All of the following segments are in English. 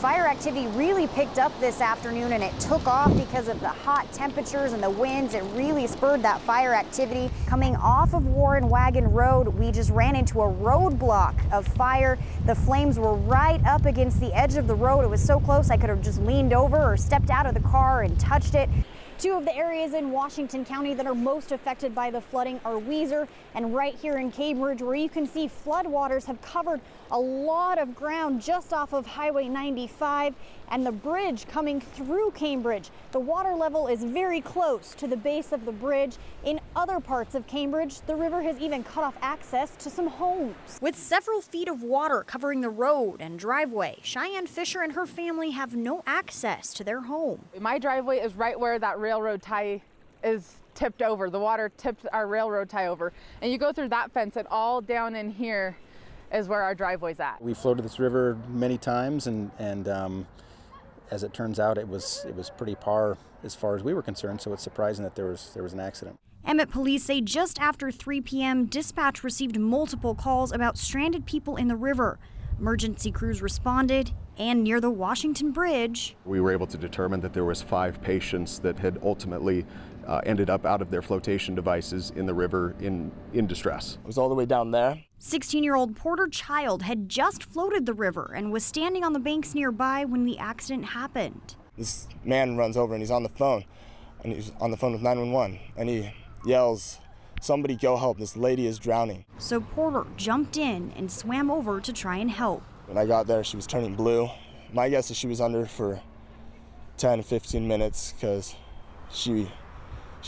fire activity really picked up this afternoon, and it took off because of the hot temperatures and the winds. It really spurred that fire activity. Coming off of Warren Wagon Road, we just ran into a roadblock of fire. The flames were right up against the edge of the road. It was so close I could have just leaned over or stepped out of the car and touched it. Two of the areas in Washington County that are most affected by the flooding are Weiser and right here in Cambridge, where you can see floodwaters have covered a lot of ground just off of Highway 95 and the bridge coming through Cambridge. The water level is very close to the base of the bridge. In other parts of Cambridge, the river has even cut off access to some homes. With several feet of water covering the road and driveway, Cheyenne Fisher and her family have no access to their home. My driveway is right where that railroad tie is tipped over. The water tipped our railroad tie over. And you go through that fence and all down in here is where our driveway's at. We floated this river many times and as it turns out, it was pretty par as far as we were concerned, so it's surprising that there was an accident. Emmett police say just after 3 p.m., dispatch received multiple calls about stranded people in the river. Emergency crews responded, and near the Washington Bridge, we were able to determine that there was 5 patients that had ultimately ended up out of their flotation devices in the river in distress. It was all the way down there. 16-year-old Porter Child had just floated the river and was standing on the banks nearby when the accident happened. This man runs over and he's on the phone, and he's on the phone with 911, and he yells, "Somebody go help, this lady is drowning." So Porter jumped in and swam over to try and help. When I got there, she was turning blue. My guess is she was under for 10 to 15 minutes because she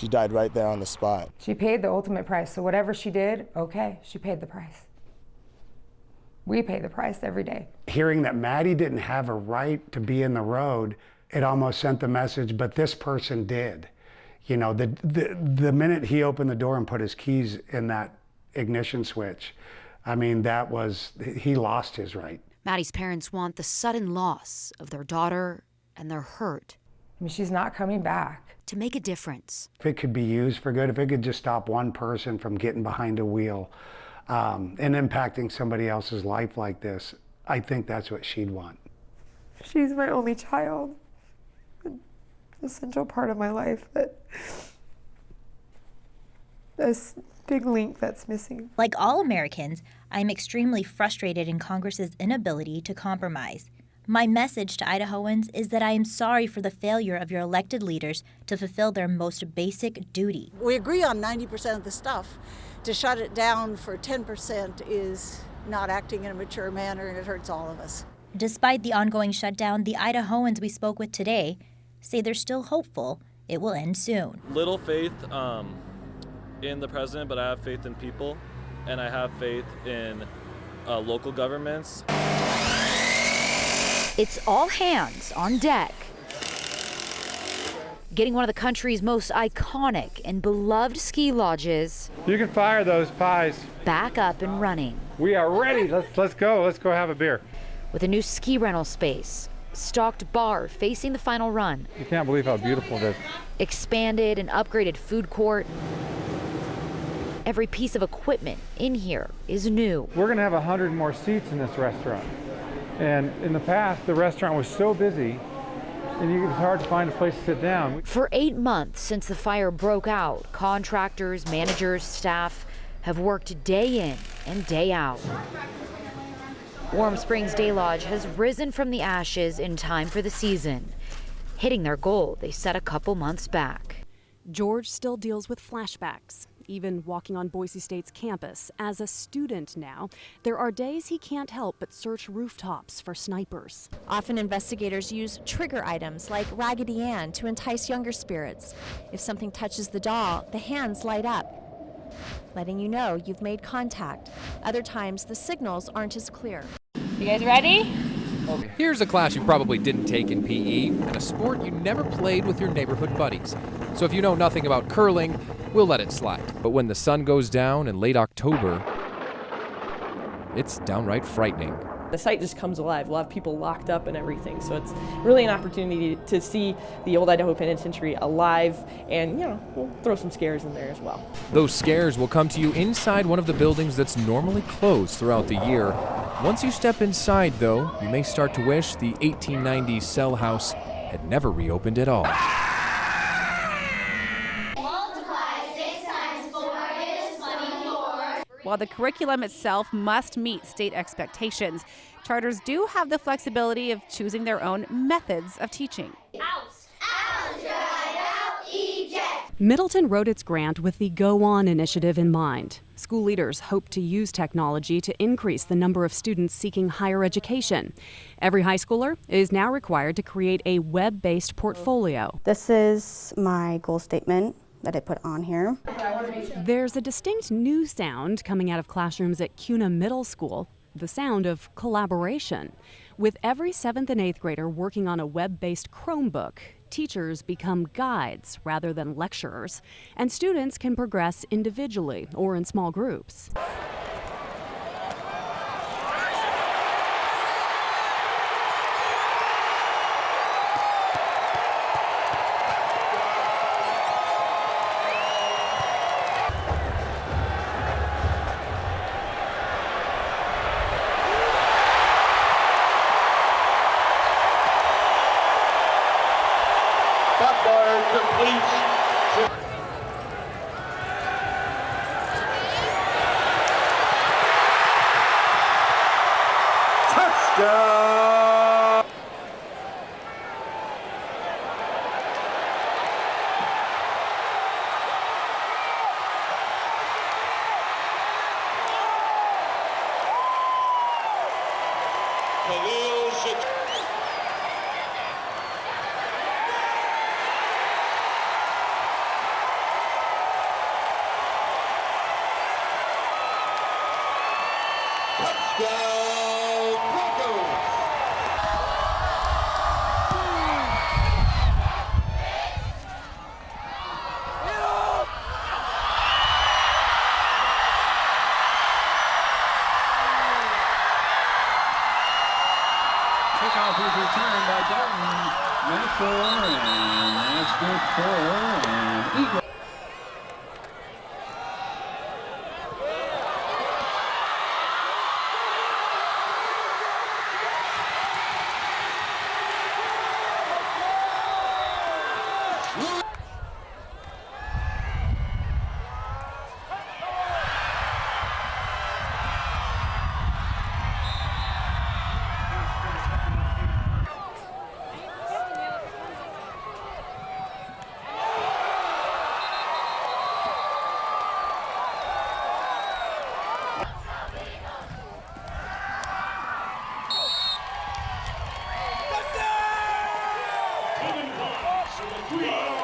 died right there on the spot. She paid the ultimate price, so whatever she did, okay, she paid the price. We pay the price every day. Hearing that Maddie didn't have a right to be in the road, it almost sent the message, but this person did. You know, the minute he opened the door and put his keys in that ignition switch, I mean, he lost his right. Maddie's parents want the sudden loss of their daughter and their hurt. I mean, she's not coming back. To make a difference. If it could be used for good, if it could just stop one person from getting behind a wheel and impacting somebody else's life like this, I think that's what she'd want. She's my only child, an essential part of my life, but this big link that's missing. Like all Americans, I'm extremely frustrated in Congress's inability to compromise. My message to Idahoans is that I am sorry for the failure of your elected leaders to fulfill their most basic duty. We agree on 90% of the stuff. To shut it down for 10% is not acting in a mature manner, and it hurts all of us. Despite the ongoing shutdown, the Idahoans we spoke with today say they're still hopeful it will end soon. Little faith in the president, but I have faith in people, and I have faith in local governments. It's all hands on deck. Getting one of the country's most iconic and beloved ski lodges. You can fire those pies. Back up and running. We are ready. Let's go. Let's go have a beer. With a new ski rental space, stocked bar facing the final run. You can't believe how beautiful it is. Expanded and upgraded food court. Every piece of equipment in here is new. We're going to have 100 more seats in this restaurant. And in the past, the restaurant was so busy, and it was hard to find a place to sit down. For 8 months since the fire broke out, contractors, managers, staff have worked day in and day out. Warm Springs Day Lodge has risen from the ashes in time for the season, hitting their goal they set a couple months back. George still deals with flashbacks, even walking on Boise State's campus. As a student now, there are days he can't help but search rooftops for snipers. Often investigators use trigger items like Raggedy Ann to entice younger spirits. If something touches the doll, the hands light up, letting you know you've made contact. Other times, the signals aren't as clear. You guys ready? Here's a class you probably didn't take in PE, and a sport you never played with your neighborhood buddies. So if you know nothing about curling, we'll let it slide. But when the sun goes down in late October, it's downright frightening. The site just comes alive. We'll have people locked up and everything. So it's really an opportunity to see the old Idaho Penitentiary alive, and we'll throw some scares in there as well. Those scares will come to you inside one of the buildings that's normally closed throughout the year. Once you step inside, though, you may start to wish the 1890s cell house had never reopened at all. While the curriculum itself must meet state expectations, charters do have the flexibility of choosing their own methods of teaching. Middleton wrote its grant with the Go On initiative in mind. School leaders hope to use technology to increase the number of students seeking higher education. Every high schooler is now required to create a web-based portfolio. This is my goal statement that I put on here. There's a distinct new sound coming out of classrooms at Kuna Middle School, the sound of collaboration. With every 7th and 8th grader working on a web-based Chromebook, teachers become guides rather than lecturers, and students can progress individually or in small groups. Touchdown! Kickoff is returned by Dalton Maxwell, and that's good for an Eagle. Coming across for the 3